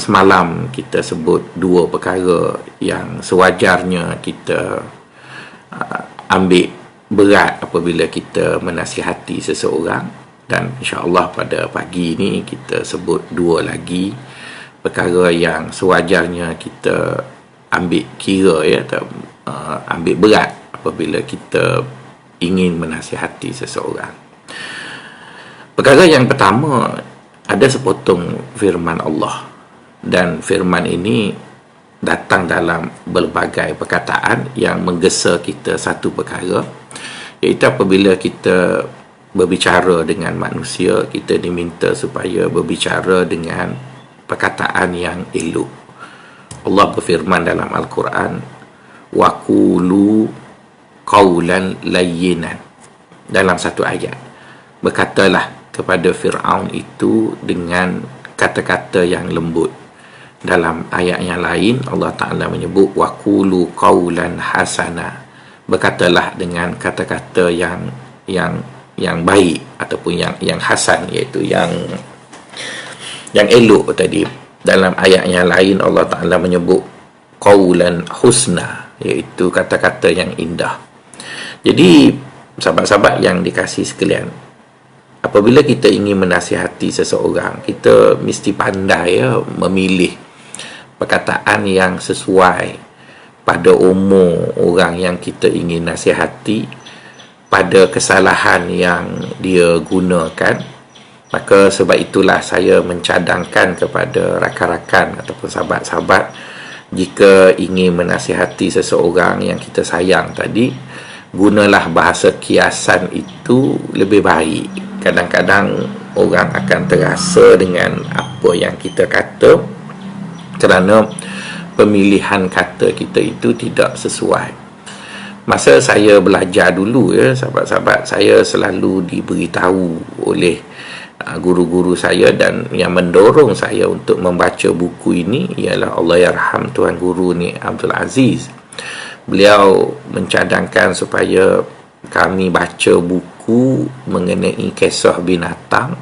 semalam kita sebut dua perkara yang sewajarnya kita ambil berat apabila kita menasihati seseorang, dan insya-Allah pada pagi ini kita sebut dua lagi perkara yang sewajarnya kita ambil kira, ya, atau ambil berat apabila kita ingin menasihati seseorang. Perkara yang pertama, ada sepotong firman Allah, dan firman ini datang dalam berbagai perkataan yang menggesa kita satu perkara, iaitu apabila kita berbicara dengan manusia, kita diminta supaya berbicara dengan perkataan yang elok. Allah berfirman dalam Al-Quran, wa qulu qawlan layyinan, dalam satu ayat, berkatalah kepada Fir'aun itu dengan kata-kata yang lembut. Dalam ayat yang lain Allah Ta'ala menyebut wa qulu qawlan hasana, berkatalah dengan kata-kata yang baik ataupun yang hasan, iaitu yang elok tadi. Dalam ayat yang lain Allah Ta'ala menyebut qawlan husna, iaitu kata-kata yang indah. Jadi sahabat-sahabat yang dikasihi sekalian, apabila kita ingin menasihati seseorang, kita mesti pandai, ya, memilih perkataan yang sesuai pada umur orang yang kita ingin nasihati, pada kesalahan yang dia gunakan. Maka sebab itulah saya mencadangkan kepada rakan-rakan ataupun sahabat-sahabat, jika ingin menasihati seseorang yang kita sayang tadi, gunalah bahasa kiasan itu lebih baik. Kadang-kadang orang akan terasa dengan apa yang kita kata, kerana pemilihan kata kita itu tidak sesuai. Masa saya belajar dulu, ya, sahabat-sahabat, saya selalu diberitahu oleh guru-guru saya, dan yang mendorong saya untuk membaca buku ini ialah Allahyarham Tuan Guru ni Abdul Aziz. Beliau mencadangkan supaya kami baca buku mengenai kisah binatang,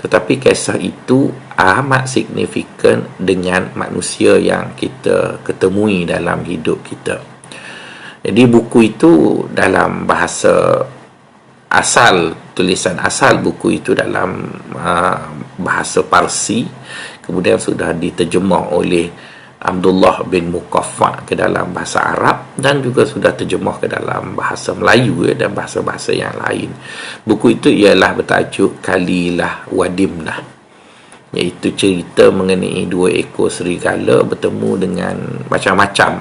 tetapi kisah itu amat signifikan dengan manusia yang kita ketemui dalam hidup kita. Jadi buku itu dalam bahasa asal, tulisan asal buku itu dalam bahasa Parsi, kemudian sudah diterjemah oleh Abdullah bin Muqaffa ke dalam bahasa Arab, dan juga sudah terjemah ke dalam bahasa Melayu, ya, dan bahasa-bahasa yang lain. Buku itu ialah bertajuk Kalilah Wadimnah, iaitu cerita mengenai dua ekor serigala bertemu dengan macam-macam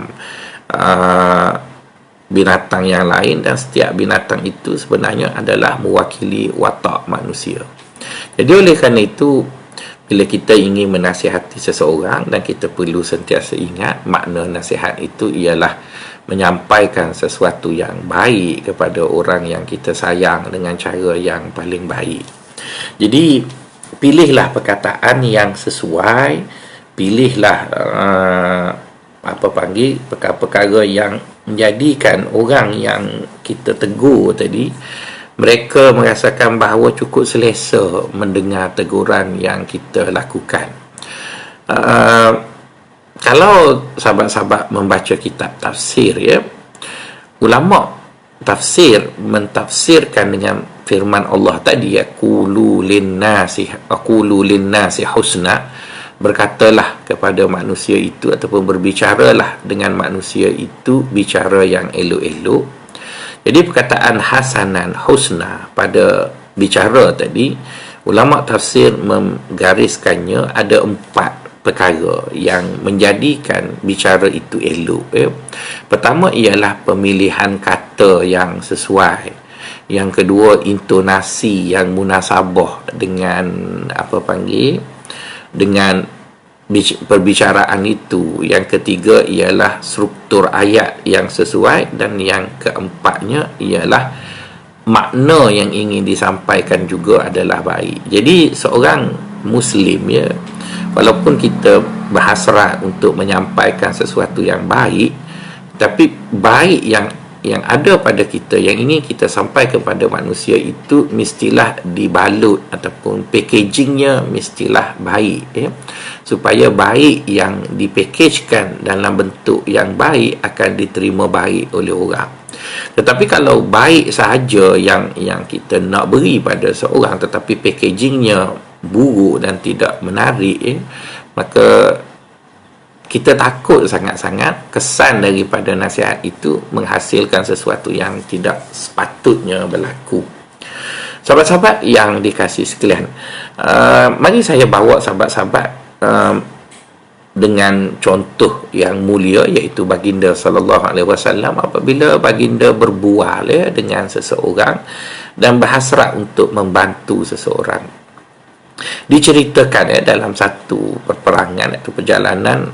binatang yang lain, dan setiap binatang itu sebenarnya adalah mewakili watak manusia. Jadi oleh kerana itu, bila kita ingin menasihati seseorang, dan kita perlu sentiasa ingat makna nasihat itu ialah menyampaikan sesuatu yang baik kepada orang yang kita sayang dengan cara yang paling baik. Jadi pilihlah perkataan yang sesuai, pilihlah perkara-perkara yang menjadikan orang yang kita tegur tadi, mereka merasakan bahawa cukup selesa mendengar teguran yang kita lakukan. Kalau sahabat-sahabat membaca kitab tafsir, ya, ulama tafsir mentafsirkan dengan firman Allah tadi, aqulu linnasi husna, berkatalah kepada manusia itu ataupun berbicaralah dengan manusia itu bicara yang elok-elok. Jadi perkataan hasanan, husna pada bicara tadi, ulama tafsir menggariskannya ada 4 perkara yang menjadikan bicara itu elok, ya. Pertama ialah pemilihan kata yang sesuai. Yang kedua, intonasi yang munasabah dengan dengan perbicaraan itu. Yang ketiga ialah struktur ayat yang sesuai, dan yang keempatnya ialah makna yang ingin disampaikan juga adalah baik. Jadi seorang Muslim, ya, walaupun kita berhasrat untuk menyampaikan sesuatu yang baik, tapi baik yang yang ada pada kita, yang ingin kita sampai kepada manusia itu mestilah dibalut ataupun packagingnya mestilah baik, ya. Supaya baik yang dipackagekan dalam bentuk yang baik akan diterima baik oleh orang. Tetapi kalau baik sahaja yang kita nak beri pada seorang tetapi packagingnya buruk dan tidak menarik, ya, maka kita takut sangat-sangat kesan daripada nasihat itu menghasilkan sesuatu yang tidak sepatutnya berlaku. Sahabat-sahabat yang dikasihi sekalian, mari saya bawa sahabat-sahabat dengan contoh yang mulia, iaitu baginda sallallahu alaihi wasallam apabila baginda berbual, ya, dengan seseorang dan berhasrat untuk membantu seseorang. Diceritakan, ya, dalam satu perperangan atau perjalanan,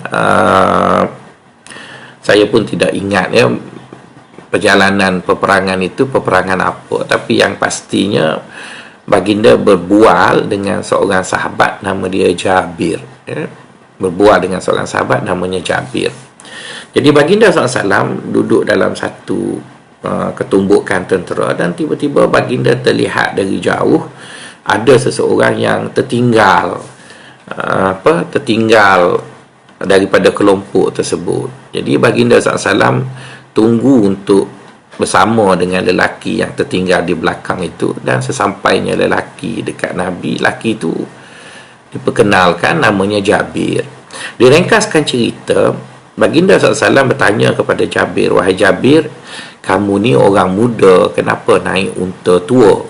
saya pun tidak ingat, ya, perjalanan peperangan itu peperangan apa, tapi yang pastinya baginda berbual dengan seorang sahabat nama dia Jabir, ya. Berbual dengan seorang sahabat namanya Jabir. Jadi baginda SAW duduk dalam satu ketumbukan tentera dan tiba-tiba baginda terlihat dari jauh ada seseorang yang tertinggal daripada kelompok tersebut. Jadi baginda SAW tunggu untuk bersama dengan lelaki yang tertinggal di belakang itu, dan sesampainya lelaki dekat Nabi, lelaki itu diperkenalkan namanya Jabir. Diringkaskan cerita, baginda SAW bertanya kepada Jabir, "Wahai Jabir, kamu ni orang muda, kenapa naik unta tua?"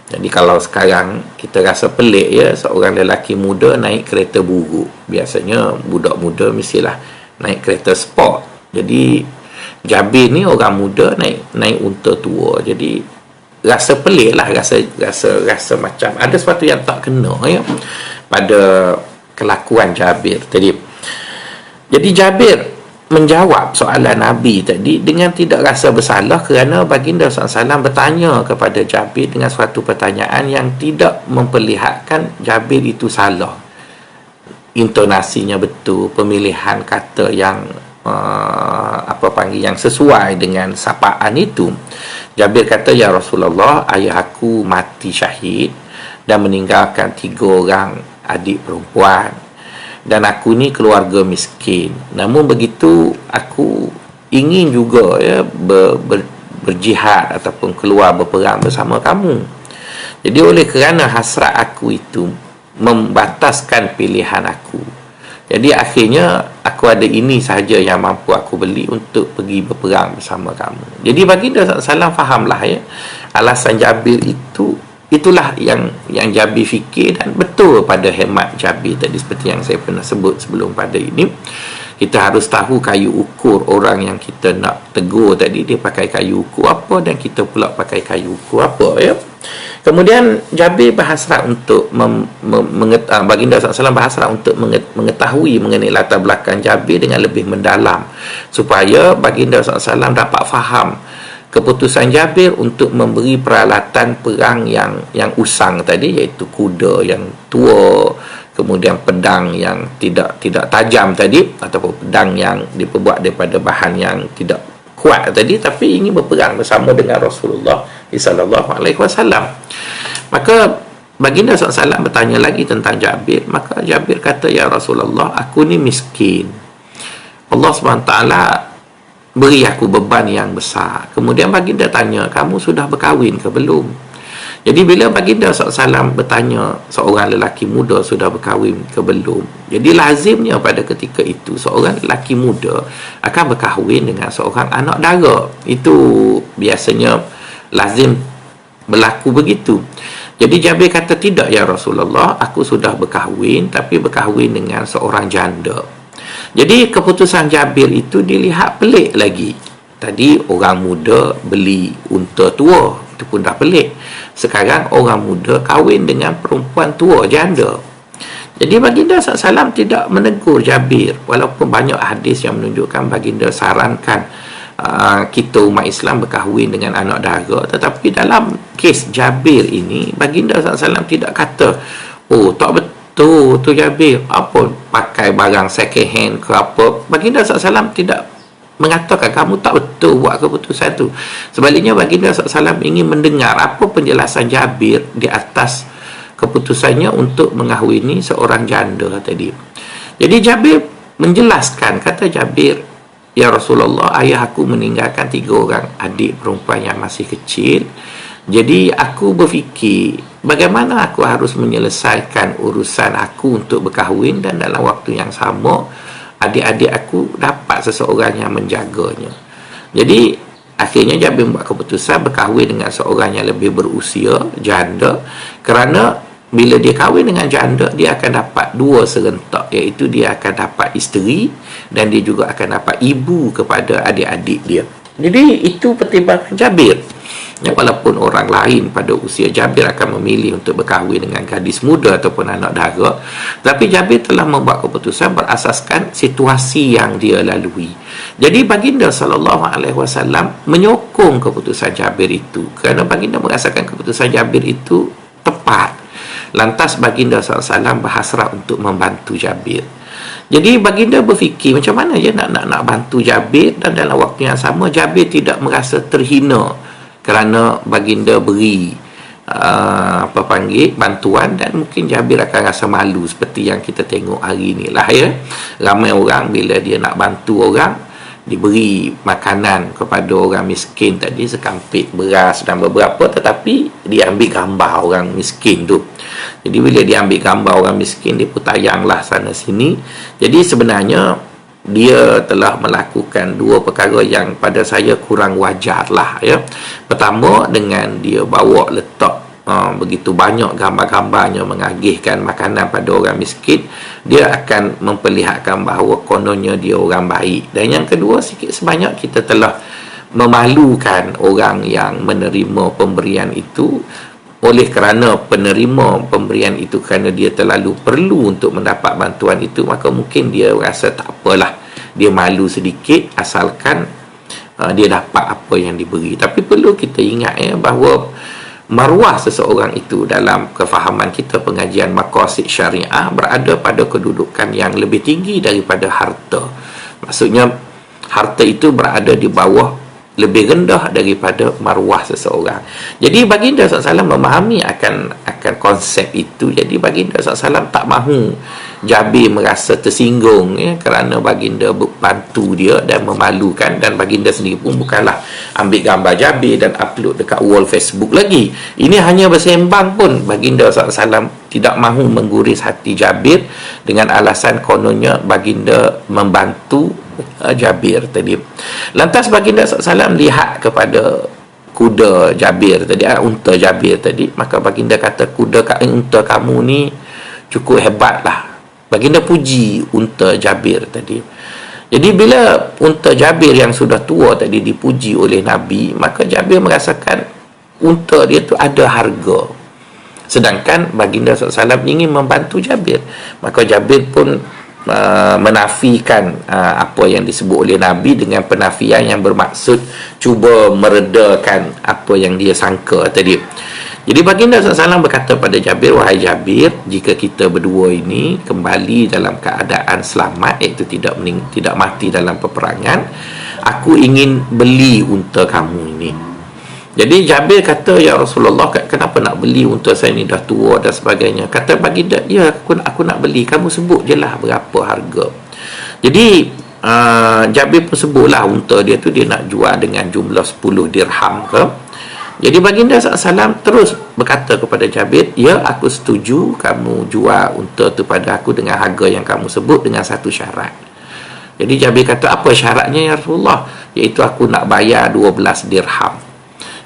Jadi kalau sekarang kita rasa pelik, ya, seorang lelaki muda naik kereta buruk. Biasanya budak muda mestilah naik kereta sport. Jadi Jabir ni orang muda naik unta tua. Jadi rasa pelik lah, rasa macam ada sesuatu yang tak kena, ya, pada kelakuan Jabir tadi. Jadi Jabir menjawab soalan Nabi tadi dengan tidak rasa bersalah, kerana baginda SAW bertanya kepada Jabir dengan suatu pertanyaan yang tidak memperlihatkan Jabir itu salah. Intonasinya betul, pemilihan kata yang yang sesuai dengan sapaan itu. Jabir kata, "Ya Rasulullah, ayah aku mati syahid dan meninggalkan 3 orang adik perempuan, dan aku ni keluarga miskin. Namun begitu aku ingin juga, ya, berjihad ataupun keluar berperang bersama kamu. Jadi oleh kerana hasrat aku itu membataskan pilihan aku, jadi akhirnya aku ada ini sahaja yang mampu aku beli untuk pergi berperang bersama kamu." Jadi baginda SAW fahamlah, ya, alasan Jabir itulah yang Jabir fikir, dan betul pada hemat Jabir tadi. Seperti yang saya pernah sebut sebelum pada ini, kita harus tahu kayu ukur orang yang kita nak tegur tadi, dia pakai kayu ukur apa dan kita pula pakai kayu ukur apa, ya. Kemudian Jabir berhasrat untuk baginda SAW berhasrat untuk mengetahui mengenai latar belakang Jabir dengan lebih mendalam, supaya baginda SAW dapat faham keputusan Jabir untuk memberi peralatan perang yang usang tadi, iaitu kuda yang tua, kemudian pedang yang tidak tajam tadi, ataupun pedang yang diperbuat daripada bahan yang tidak kuat tadi, tapi ingin berperang bersama dengan Rasulullah sallallahu alaihi wasallam. Maka baginda SAW bertanya lagi tentang Jabir. Maka Jabir kata, "Ya Rasulullah, aku ni miskin. Allah SWT beri aku beban yang besar." Kemudian baginda tanya, "Kamu sudah berkahwin ke belum?" Jadi bila baginda SAW bertanya seorang lelaki muda sudah berkahwin ke belum, jadi lazimnya pada ketika itu seorang lelaki muda akan berkahwin dengan seorang anak dara. Itu biasanya lazim berlaku begitu. Jadi Jabir kata, "Tidak ya Rasulullah, aku sudah berkahwin, tapi berkahwin dengan seorang janda." Jadi keputusan Jabir itu dilihat pelik lagi. Tadi orang muda beli unta tua, itu pun dah pelik. Sekarang orang muda kahwin dengan perempuan tua, janda. Jadi baginda SAW tidak menegur Jabir, walaupun banyak hadis yang menunjukkan baginda sarankan kita umat Islam berkahwin dengan anak dara. Tetapi dalam kes Jabir ini, baginda SAW tidak kata, "Oh, tak betul tu Jabir, apa pakai barang second hand ke apa." Baginda SAW tidak mengatakan kamu tak betul buat keputusan tu. Sebaliknya baginda SAW ingin mendengar apa penjelasan Jabir di atas keputusannya untuk mengahwini seorang janda tadi. Jadi Jabir menjelaskan, kata Jabir, ya Rasulullah, ayah aku meninggalkan 3 orang adik perempuan yang masih kecil. Jadi aku berfikir bagaimana aku harus menyelesaikan urusan aku untuk berkahwin dan dalam waktu yang sama adik-adik aku dapat seseorang yang menjaganya. Jadi akhirnya Jabir membuat keputusan berkahwin dengan seorang yang lebih berusia, janda, kerana bila dia kahwin dengan janda, dia akan dapat 2 serentak, iaitu dia akan dapat isteri dan dia juga akan dapat ibu kepada adik-adik dia. Jadi itu pertimbangan Jabir. Ya, walaupun orang lain pada usia Jabir akan memilih untuk berkahwin dengan gadis muda ataupun anak dara, tapi Jabir telah membuat keputusan berasaskan situasi yang dia lalui. Jadi baginda SAW menyokong keputusan Jabir itu kerana baginda merasakan keputusan Jabir itu tepat. Lantas baginda SAW berhasrat untuk membantu Jabir. Jadi baginda berfikir macam mana je nak bantu Jabir, dan dalam waktu yang sama Jabir tidak merasa terhina kerana baginda beri bantuan, dan mungkin Jabir akan rasa malu seperti yang kita tengok hari ni lah, ya. Ramai orang bila dia nak bantu orang, diberi makanan kepada orang miskin tadi, sekampit beras dan beberapa, tetapi dia ambil gambar orang miskin tu. Jadi bila dia ambil gambar orang miskin, dia pun tayanglah sana sini. Jadi sebenarnya dia telah melakukan 2 perkara yang pada saya kurang wajar lah, ya. Pertama, dengan dia bawa letak begitu banyak gambar-gambarnya mengagihkan makanan pada orang miskin, dia akan memperlihatkan bahawa kononnya dia orang baik. Dan yang kedua, sikit sebanyak kita telah memalukan orang yang menerima pemberian itu, oleh kerana penerima pemberian itu kerana dia terlalu perlu untuk mendapat bantuan itu, maka mungkin dia rasa tak apalah, dia malu sedikit asalkan dia dapat apa yang diberi. Tapi perlu kita ingat, ya, bahawa maruah seseorang itu dalam kefahaman kita pengajian maqasid syariah berada pada kedudukan yang lebih tinggi daripada harta. Maksudnya harta itu berada di bawah, lebih rendah daripada maruah seseorang. Jadi baginda SAW memahami akan konsep itu. Jadi baginda SAW tak mahu Jabir merasa tersinggung, ya, kerana baginda bantu dia dan memalukan, dan baginda sendiri pun bukanlah ambil gambar Jabir dan upload dekat wall Facebook lagi. Ini hanya bersembang pun baginda SAW tidak mahu mengguris hati Jabir dengan alasan kononnya baginda membantu Jabir tadi. Lantas baginda SAW lihat kepada kuda Jabir tadi, unta Jabir tadi, maka baginda kata, unta kamu ni cukup hebat lah. Baginda puji unta Jabir tadi. Jadi bila unta Jabir yang sudah tua tadi dipuji oleh Nabi, maka Jabir merasakan unta dia tu ada harga. Sedangkan baginda SAW ingin membantu Jabir, maka Jabir pun menafikan apa yang disebut oleh Nabi dengan penafian yang bermaksud cuba meredakan apa yang dia sangka tadi. Jadi baginda SAW berkata pada Jabir, wahai Jabir, jika kita berdua ini kembali dalam keadaan selamat, iaitu tidak mati dalam peperangan, aku ingin beli unta kamu ini. Jadi Jabir kata, ya Rasulullah, kenapa nak beli unta saya ni, dah tua dan sebagainya. Kata baginda, ya aku nak beli, kamu sebut je lah berapa harga. Jadi Jabir pun sebutlah unta dia tu dia nak jual dengan jumlah 10 dirham ke. Jadi baginda SAW terus berkata kepada Jabir, ya aku setuju kamu jual unta tu pada aku dengan harga yang kamu sebut, dengan satu syarat. Jadi Jabir kata, apa syaratnya ya Rasulullah? Iaitu aku nak bayar 12 dirham.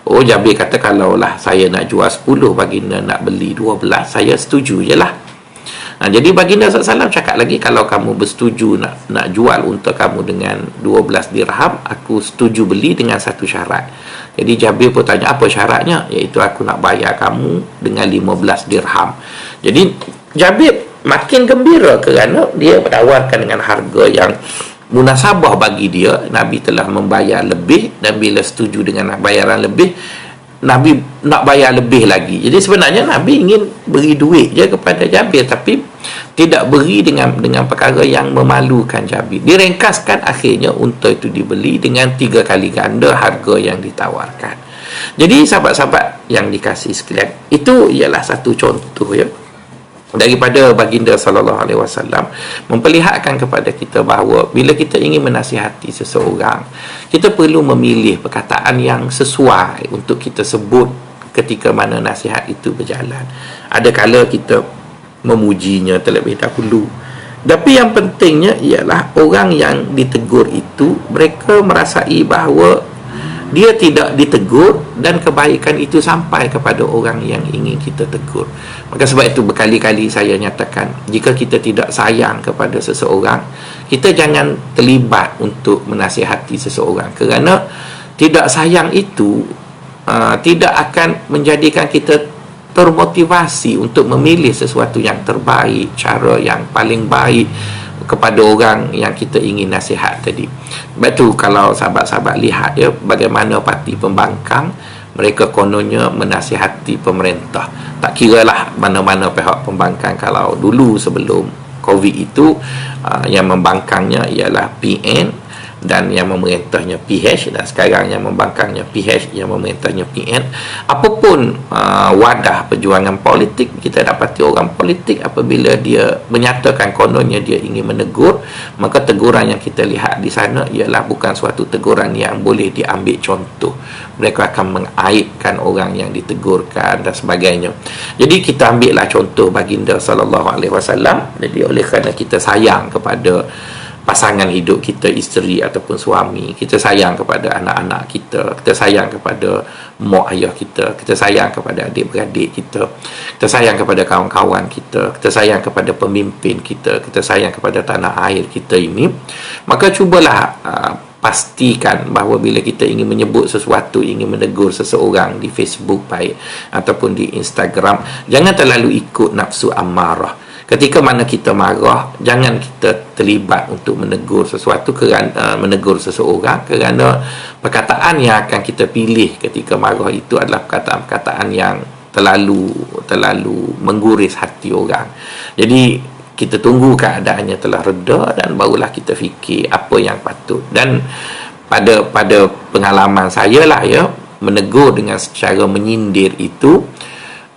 Oh, Jabir kata, kalaulah saya nak jual 10, baginda nak beli 12, saya setuju je lah. Jadi baginda SAW cakap lagi, kalau kamu bersetuju nak jual unta kamu dengan 12 dirham, aku setuju beli dengan satu syarat. Jadi Jabir pun tanya, apa syaratnya? Iaitu aku nak bayar kamu dengan 15 dirham. Jadi Jabir makin gembira kerana dia menawarkan dengan harga yang munasabah bagi dia. Nabi telah membayar lebih, dan bila setuju dengan bayaran lebih, Nabi nak bayar lebih lagi. Jadi sebenarnya Nabi ingin beri duit je kepada Jabir, tapi tidak beri dengan perkara yang memalukan Jabir. Diringkaskan, akhirnya unta itu dibeli dengan 3 kali ganda harga yang ditawarkan. Jadi sahabat-sahabat yang dikasihi sekalian, itu ialah satu contoh ya daripada baginda sallallahu alaihi wasallam memperlihatkan kepada kita bahawa bila kita ingin menasihati seseorang, kita perlu memilih perkataan yang sesuai untuk kita sebut ketika mana nasihat itu berjalan. Ada kala kita memujinya terlebih dahulu, tapi yang pentingnya ialah orang yang ditegur itu, mereka merasai bahawa dia tidak ditegur dan kebaikan itu sampai kepada orang yang ingin kita tegur. Maka sebab itu berkali-kali saya nyatakan, jika kita tidak sayang kepada seseorang, kita jangan terlibat untuk menasihati seseorang, kerana tidak sayang itu tidak akan menjadikan kita termotivasi untuk memilih sesuatu yang terbaik, cara yang paling baik kepada orang yang kita ingin nasihat tadi. Sebab tu kalau sahabat-sahabat lihat ya, bagaimana parti pembangkang, mereka kononnya menasihati pemerintah. Tak kiralah mana-mana pihak pembangkang. Kalau dulu sebelum COVID itu yang membangkangnya ialah PN dan yang memerintahnya PH, dan sekarang yang membangkangnya PH, yang memerintahnya PN. Apapun wadah perjuangan politik, kita dapati orang politik apabila dia menyatakan kononnya dia ingin menegur, maka teguran yang kita lihat di sana ialah bukan suatu teguran yang boleh diambil contoh. Mereka akan mengaibkan orang yang ditegurkan dan sebagainya. Jadi kita ambillah contoh baginda sallallahu alaihi wasallam. Jadi oleh kerana kita sayang kepada pasangan hidup kita, isteri ataupun suami, kita sayang kepada anak-anak kita, kita sayang kepada mak ayah kita, kita sayang kepada adik-beradik kita, kita sayang kepada kawan-kawan kita, kita sayang kepada pemimpin kita, kita sayang kepada tanah air kita ini, maka cubalah pastikan bahawa bila kita ingin menyebut sesuatu, ingin menegur seseorang di Facebook baik ataupun di Instagram, jangan terlalu ikut nafsu amarah. Ketika mana kita marah, jangan kita terlibat untuk menegur sesuatu, kerana menegur seseorang, kerana perkataan yang akan kita pilih ketika marah itu adalah perkataan-perkataan yang terlalu mengguris hati orang. Jadi kita tunggu keadaannya telah reda dan barulah kita fikir apa yang patut. Dan pada pengalaman saya lah ya, menegur dengan secara menyindir itu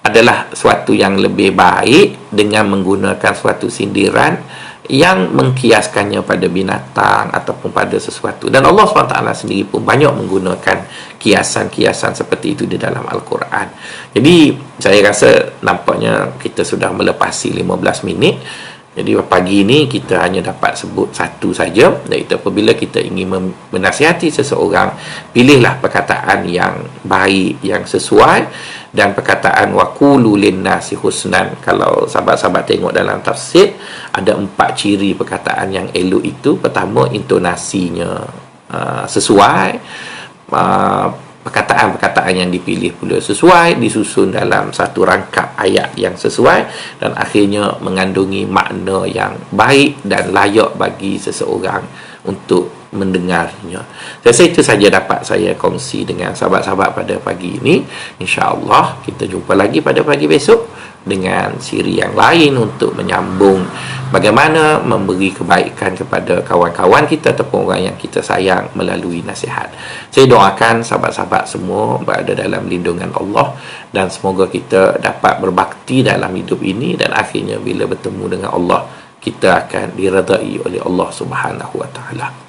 adalah suatu yang lebih baik dengan menggunakan suatu sindiran yang mengkiaskannya pada binatang ataupun pada sesuatu. Dan Allah SWT sendiri pun banyak menggunakan kiasan-kiasan seperti itu di dalam Al-Quran. Jadi saya rasa nampaknya kita sudah melepasi 15 minit. Jadi pagi ini kita hanya dapat sebut satu saja, iaitu apabila kita ingin menasihati seseorang, pilihlah perkataan yang baik, yang sesuai, dan perkataan waqulu linnasi husnan. Kalau sahabat-sahabat tengok dalam tafsir, ada 4 ciri perkataan yang elok itu. Pertama, intonasinya sesuai, perkataan-perkataan yang dipilih pula sesuai, disusun dalam satu rangkap ayat yang sesuai, dan akhirnya mengandungi makna yang baik dan layak bagi seseorang untuk mendengarnya. Saya rasa itu saja dapat saya kongsi dengan sahabat-sahabat pada pagi ini. InsyaAllah kita jumpa lagi pada pagi besok dengan siri yang lain untuk menyambung bagaimana memberi kebaikan kepada kawan-kawan kita ataupun orang yang kita sayang melalui nasihat. Saya doakan sahabat-sahabat semua berada dalam lindungan Allah, dan semoga kita dapat berbakti dalam hidup ini, dan akhirnya bila bertemu dengan Allah, kita akan diredai oleh Allah Subhanahu wa taala.